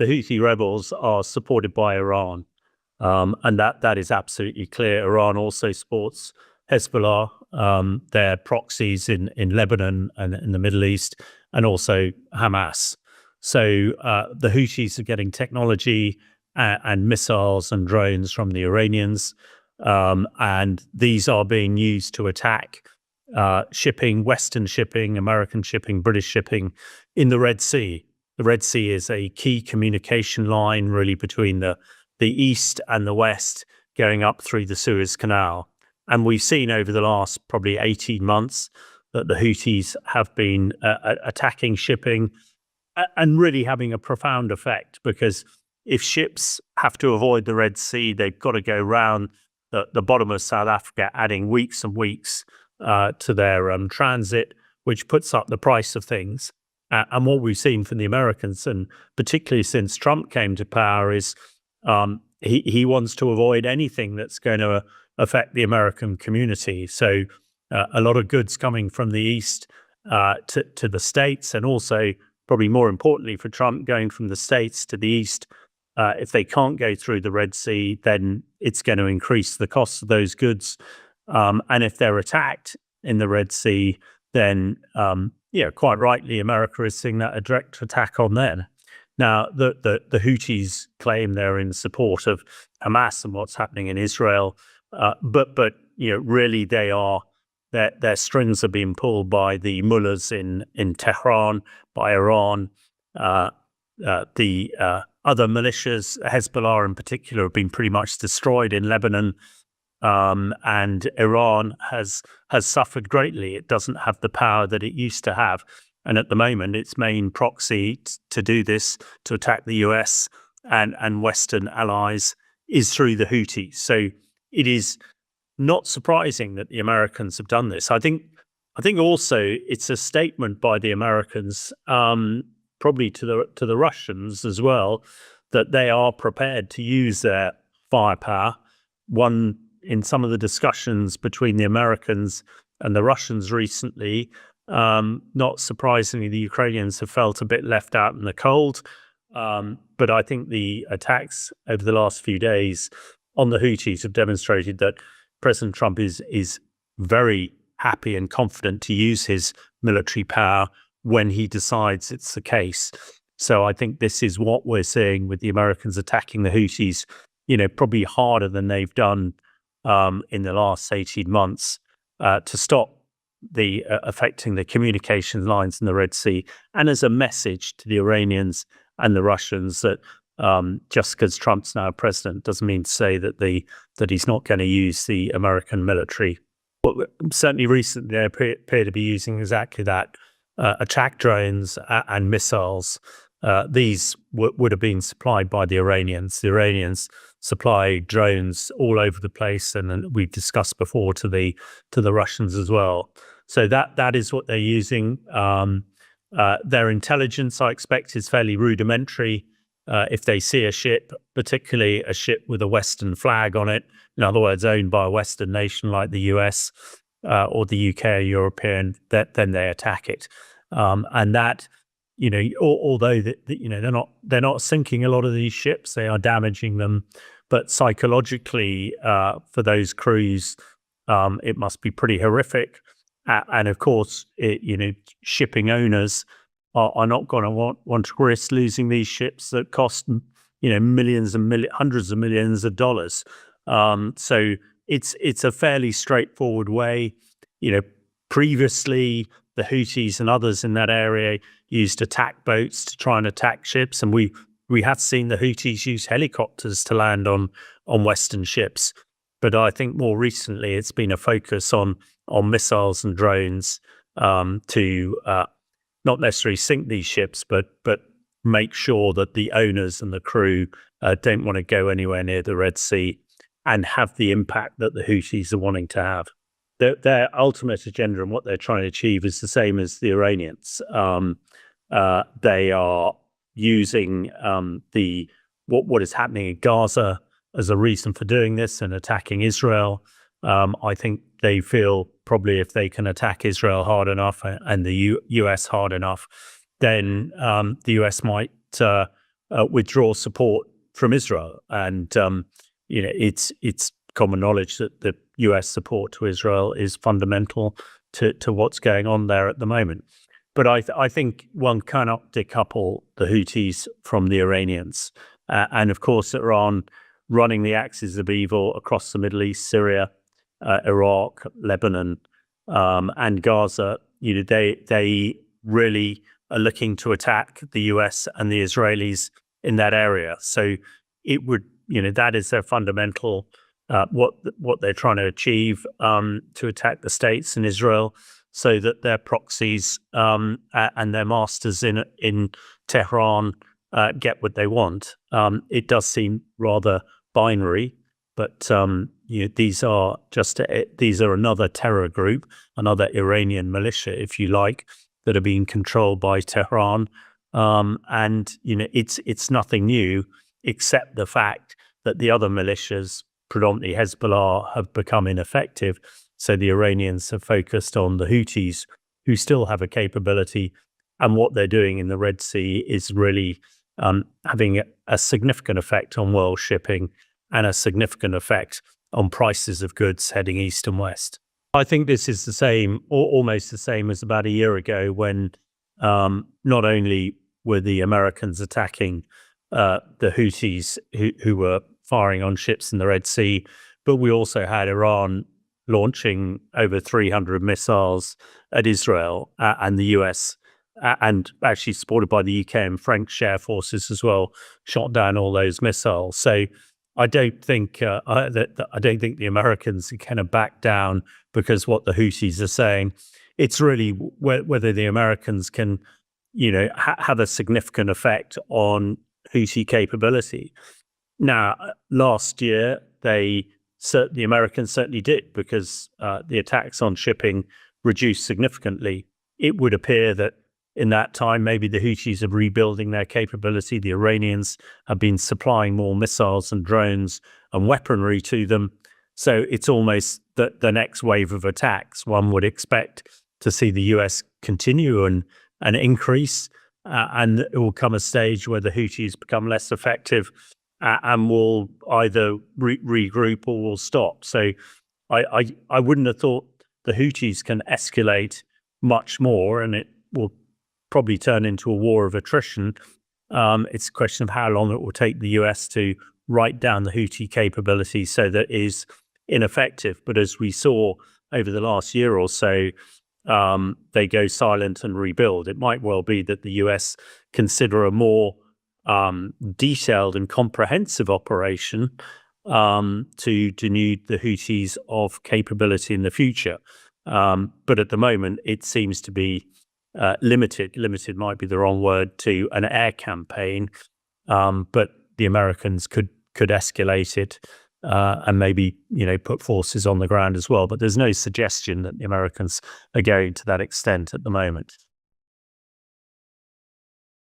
the Houthi rebels are supported by Iran. And that is absolutely clear. Iran also supports Hezbollah, their proxies in Lebanon and in the Middle East, and also Hamas. So the Houthis are getting technology and missiles and drones from the Iranians, and these are being used to attack shipping, Western shipping, American shipping, British shipping in the Red Sea. The Red Sea is a key communication line really between the East and the West going up through the Suez Canal. And we've seen over the last probably 18 months that the Houthis have been attacking shipping and really having a profound effect, because if ships have to avoid the Red Sea, they've got to go round the bottom of South Africa, adding weeks and weeks to their transit, which puts up the price of things. And what we've seen from the Americans, and particularly since Trump came to power, is he wants to avoid anything that's going to affect the American community. So a lot of goods coming from the East to the States, and also probably more importantly for Trump, going from the States to the East. If they can't go through the Red Sea, then it's going to increase the cost of those goods. And if they're attacked in the Red Sea, then quite rightly, America is seeing that a direct attack on them. Now, the Houthis claim they're in support of Hamas and what's happening in Israel, but really they are. Their strings are being pulled by the mullahs in Tehran, by Iran. The other militias, Hezbollah in particular, have been pretty much destroyed in Lebanon, and Iran has suffered greatly. It doesn't have the power that it used to have. And at the moment, its main proxy to do this, to attack the US and Western allies, is through the Houthis. So it is not surprising that the Americans have done this. I think also it's a statement by the Americans, probably to the Russians as well, that they are prepared to use their firepower. One, in some of the discussions between the Americans and the Russians recently, not surprisingly, the Ukrainians have felt a bit left out in the cold. But I think the attacks over the last few days on the Houthis have demonstrated that President Trump is very happy and confident to use his military power when he decides it's the case. So I think this is what we're seeing with the Americans attacking the Houthis, probably harder than they've done in the last 18 months to stop the affecting the communication lines in the Red Sea, and as a message to the Iranians and the Russians that just because Trump's now president doesn't mean to say that he's not going to use the American military. But certainly recently they appear to be using exactly that, attack drones and missiles. These would have been supplied by the Iranians. The Iranians supply drones all over the place, and we've discussed before to the Russians as well. So that is what they're using. Their intelligence, I expect, is fairly rudimentary. If they see a ship, particularly a ship with a Western flag on it, in other words, owned by a Western nation like the US or the UK or European, then they attack it. And that, although they're not sinking a lot of these ships, they are damaging them. But psychologically, for those crews, it must be pretty horrific. And of course, shipping owners are not going to want to risk losing these ships that cost millions and hundreds of millions of dollars. So it's a fairly straightforward way. Previously the Houthis and others in that area used attack boats to try and attack ships, and we have seen the Houthis use helicopters to land on Western ships. But I think more recently it's been a focus on missiles and drones to not necessarily sink these ships, but make sure that the owners and the crew don't want to go anywhere near the Red Sea and have the impact that the Houthis are wanting to have. Their ultimate agenda and what they're trying to achieve is the same as the Iranians. They are using what is happening in Gaza as a reason for doing this and attacking Israel. I think they feel probably if they can attack Israel hard enough and the US hard enough, then the US might withdraw support from Israel. And it's common knowledge that the US support to Israel is fundamental to what's going on there at the moment. But I think one cannot decouple the Houthis from the Iranians. And of course, Iran running the axis of evil across the Middle East, Syria, Iraq, Lebanon, and Gaza. They really are looking to attack the US and the Israelis in that area. So it would, that is their fundamental, what they're trying to achieve, to attack the states and Israel, so that their proxies and their masters in Tehran get what they want. It does seem rather binary, but these are another terror group, another Iranian militia, if you like, that are being controlled by Tehran. And it's nothing new, except the fact that the other militias, predominantly Hezbollah, have become ineffective. So the Iranians have focused on the Houthis, who still have a capability. And what they're doing in the Red Sea is really having a significant effect on world shipping and a significant effect on prices of goods heading east and west. I think this is the same, or almost the same, as about a year ago, when not only were the Americans attacking the Houthis who were firing on ships in the Red Sea, but we also had Iran launching over 300 missiles at Israel, and the US, and actually supported by the UK and French air forces as well, shot down all those missiles. So I don't think the Americans are kind of back down because what the Houthis are saying. It's really whether the Americans can, have a significant effect on Houthi capability. Now, last year, the Americans certainly did, because the attacks on shipping reduced significantly. It would appear that in that time, maybe the Houthis are rebuilding their capability. The Iranians have been supplying more missiles and drones and weaponry to them. So it's almost the next wave of attacks. One would expect to see the US continue and increase, and it will come a stage where the Houthis become less effective and will either regroup or will stop. So I wouldn't have thought the Houthis can escalate much more, and it will probably turn into a war of attrition. It's a question of how long it will take the US to write down the Houthi capability so that it is ineffective. But as we saw over the last year or so, they go silent and rebuild. It might well be that the US consider a more detailed and comprehensive operation to denude the Houthis of capability in the future. But at the moment, it seems to be limited. Limited might be the wrong word, to an air campaign, but the Americans could escalate it and maybe put forces on the ground as well. But there's no suggestion that the Americans are going to that extent at the moment.